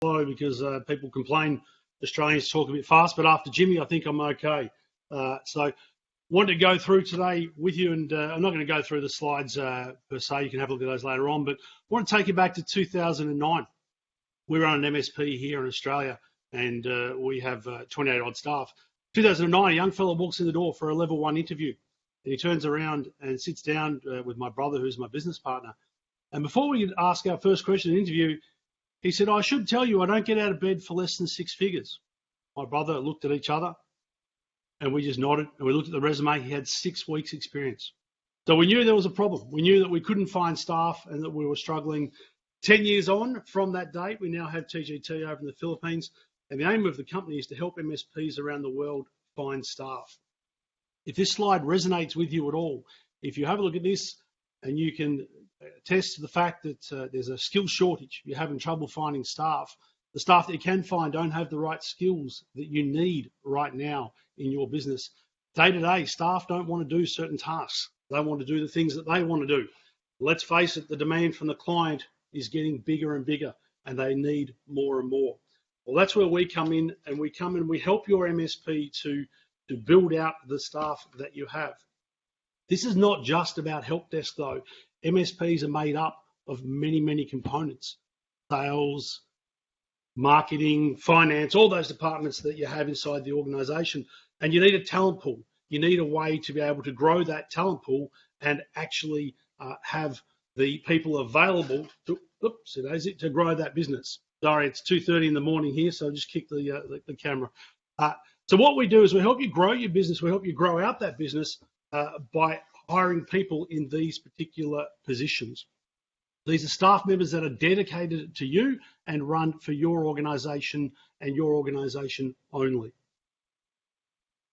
slow because people complain Australians talk a bit fast, but after Jimmy, I think I'm okay. So wanted to go through today with you, and I'm not going to go through the slides per se. You can have a look at those later on, but I want to take you back to 2009. We run an MSP here in Australia, and we have 28 odd staff. 2009, a young fellow walks in the door for a level 1 interview, and he turns around and sits down with my brother, who's my business partner. And before we could ask our first question in the interview, he said, "I should tell you, I don't get out of bed for less than 6 figures." My brother looked at each other, and we just nodded, and we looked at the resume. He had 6 weeks experience. So we knew there was a problem. We knew that we couldn't find staff and that we were struggling. 10 years on from that date, we now have TGT over in the Philippines, and the aim of the company is to help MSPs around the world find staff. If this slide resonates with you at all, if you have a look at this and you can attest to the fact that there's a skill shortage, you're having trouble finding staff, the staff that you can find don't have the right skills that you need right now in your business. Day to day, staff don't want to do certain tasks. They want to do the things that they want to do. Let's face it, the demand from the client is getting bigger and bigger, and they need more and more. Well, that's where we come in, and we help your MSP to build out the staff that you have. This is not just about help desk though. MSPs are made up of many, many components: sales, marketing, finance, all those departments that you have inside the organization. And you need a talent pool. You need a way to be able to grow that talent pool and actually have the people available to grow that business. Sorry, it's 2:30 in the morning here, so I just kicked the camera. So what we do is we help you grow your business. We help you grow out that business by hiring people in these particular positions. These are staff members that are dedicated to you and run for your organization and your organization only.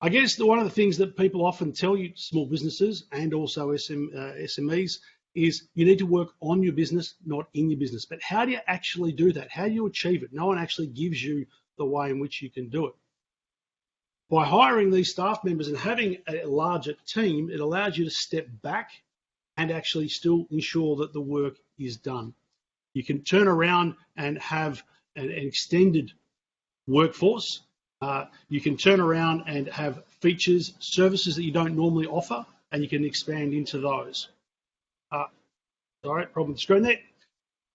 I guess one of the things that people often tell you, small businesses and also SMEs, is you need to work on your business, not in your business. But how do you actually do that? How do you achieve it? No one actually gives you the way in which you can do it. By hiring these staff members and having a larger team, it allows you to step back and actually still ensure that the work is done. You can turn around and have an extended workforce. You can turn around and have features, services that you don't normally offer, and you can expand into those. Sorry, problem with the screen there.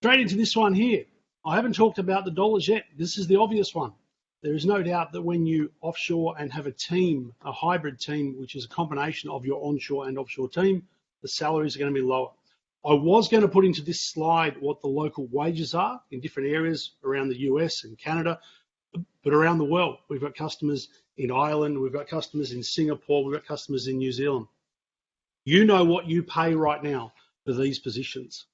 Straight into this one here. I haven't talked about the dollars yet. This is the obvious one. There is no doubt that when you offshore and have a team, a hybrid team, which is a combination of your onshore and offshore team, the salaries are going to be lower. I was going to put into this slide what the local wages are in different areas around the US and Canada, but around the world. We've got customers in Ireland, we've got customers in Singapore, we've got customers in New Zealand. You know what you pay right now for these positions.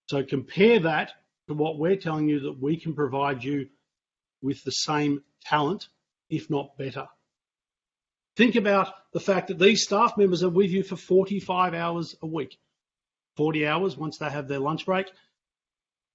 So compare that to what we're telling you that we can provide you with the same talent, if not better. Think about the fact that these staff members are with you for 45 hours a week, 40 hours once they have their lunch break,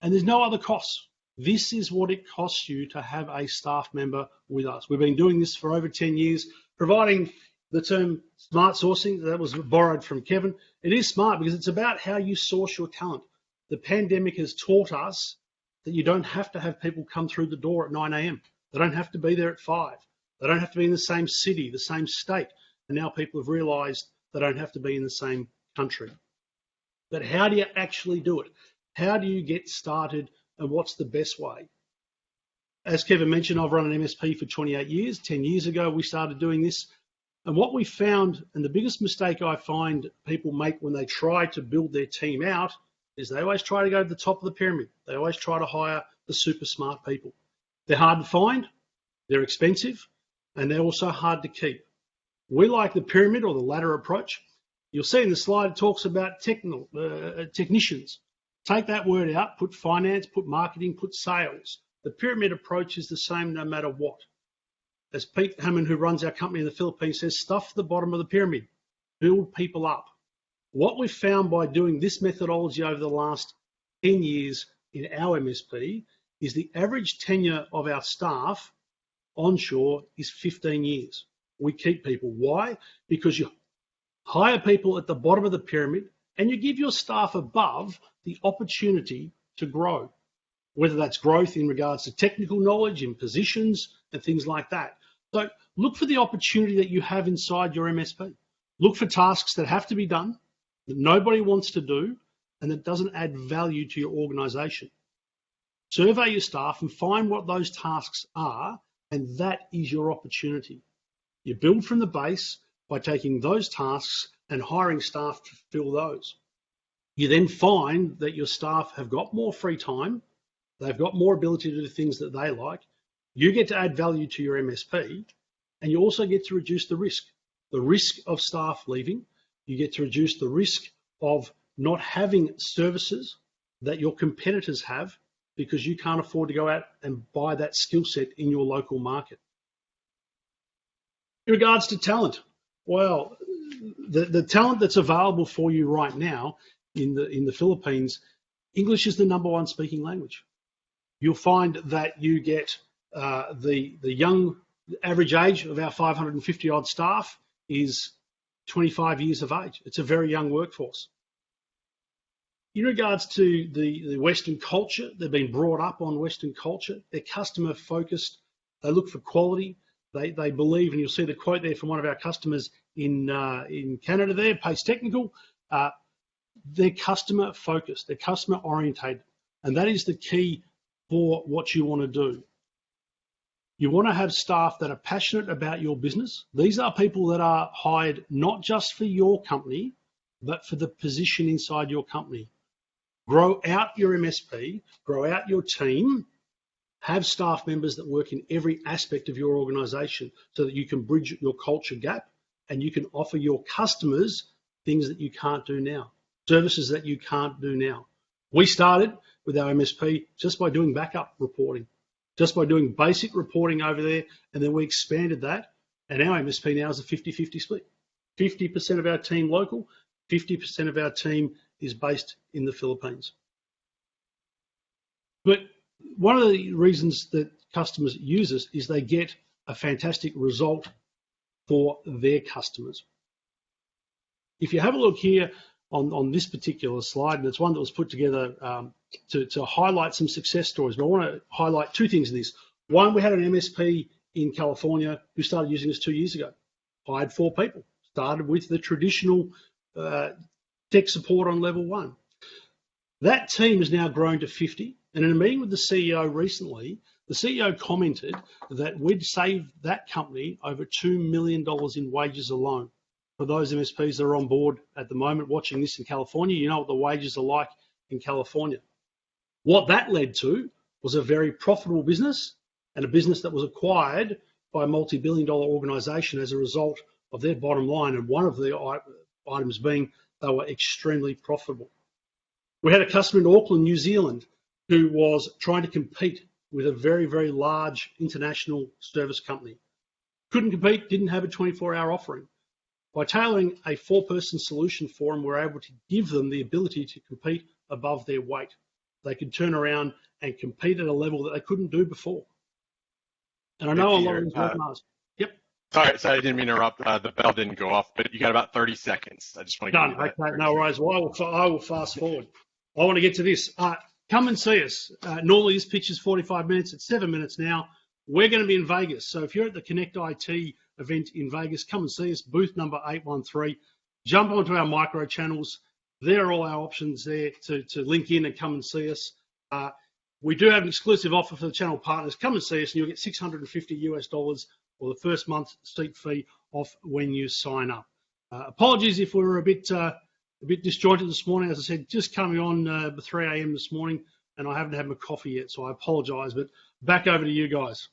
and there's no other costs. This is what it costs you to have a staff member with us. We've been doing this for over 10 years, providing the term smart sourcing. That was borrowed from Kevin. It is smart because it's about how you source your talent. The pandemic has taught us that you don't have to have people come through the door at 9 a.m. They don't have to be there at 5. They don't have to be in the same city, the same state. And now people have realized they don't have to be in the same country. But how do you actually do it? How do you get started, and what's the best way? As Kevin mentioned, I've run an MSP for 28 years. 10 years ago, we started doing this. And what we found, and the biggest mistake I find people make when they try to build their team out, is they always try to go to the top of the pyramid. They always try to hire the super smart people. They're hard to find, they're expensive, and they're also hard to keep. We like the pyramid or the ladder approach. You'll see in the slide it talks about technicians. Take that word out, put finance, put marketing, put sales. The pyramid approach is the same no matter what. As Pete Hammond, who runs our company in the Philippines, says, stuff the bottom of the pyramid, build people up. What we've found by doing this methodology over the last 10 years in our MSP is the average tenure of our staff onshore is 15 years. We keep people. Why? Because you hire people at the bottom of the pyramid and you give your staff above the opportunity to grow. whether that's growth in regards to technical knowledge in positions and things like that. So look for the opportunity that you have inside your MSP. Look for tasks that have to be done, that nobody wants to do, and that doesn't add value to your organization. Survey your staff and find what those tasks are, and that is your opportunity. You build from the base by taking those tasks and hiring staff to fill those. You then find that your staff have got more free time, they've got more ability to do things that they like, you get to add value to your MSP, and you also get to reduce the risk of staff leaving. You get to reduce the risk of not having services that your competitors have because you can't afford to go out and buy that skill set in your local market. In regards to talent, well, the talent that's available for you right now in the Philippines, English is the #1 speaking language. You'll find that you get the young average age of our 550 odd staff is 25 years of age. It's a very young workforce. In regards to the Western culture, they've been brought up on Western culture. They're customer focused. They look for quality. They believe, and you'll see the quote there from one of our customers in Canada there, Pace Technical. They're customer focused. They're customer orientated. And that is the key for what you want to do. You want to have staff that are passionate about your business. These are people that are hired not just for your company, but for the position inside your company. Grow out your MSP, grow out your team, have staff members that work in every aspect of your organization so that you can bridge your culture gap and you can offer your customers things that you can't do now, services that you can't do now. We started with our MSP just by doing backup reporting, just by doing basic reporting over there, and then we expanded that, and our MSP now is a 50-50 split. 50% of our team local, 50% of our team is based in the Philippines. But one of the reasons that customers use us is they get a fantastic result for their customers. If you have a look here on this particular slide, and it's one that was put together to highlight some success stories, but I want to highlight two things in this. One, we had an MSP in California who started using us 2 years ago, hired 4 people, started with the traditional tech support on level 1. That team has now grown to 50, and in a meeting with the CEO recently, the CEO commented that we'd saved that company over $2 million in wages alone. For those MSPs that are on board at the moment watching this in California, you know what the wages are like in California. What that led to was a very profitable business and a business that was acquired by a multi-billion-dollar organization as a result of their bottom line, and one of the items being they were extremely profitable. We had a customer in Auckland, New Zealand, who was trying to compete with a very, very large international service company. Couldn't compete, didn't have a 24-hour offering. By tailoring a 4-person solution for them, we're able to give them the ability to compete above their weight. They could turn around and compete at a level that they couldn't do before. And I know a lot of these webinars. Yep. Sorry, I didn't mean to interrupt. The bell didn't go off, but you got about 30 seconds. I just want to Done. Okay, no worries. Well, I will fast forward. I want to get to this. Come and see us. Normally this pitch is 45 minutes. It's 7 minutes now. We're going to be in Vegas. So if you're at the Connect IT event in Vegas, come and see us, booth number 813. Jump onto our micro channels. There are all our options there to link in and come and see us. We do have an exclusive offer for the channel partners. Come and see us and you'll get $650 or the first month seat fee off when you sign up. Apologies if we were a bit disjointed this morning. As I said, just coming on 3 a.m. this morning and I haven't had my coffee yet, so I apologise. But back over to you guys.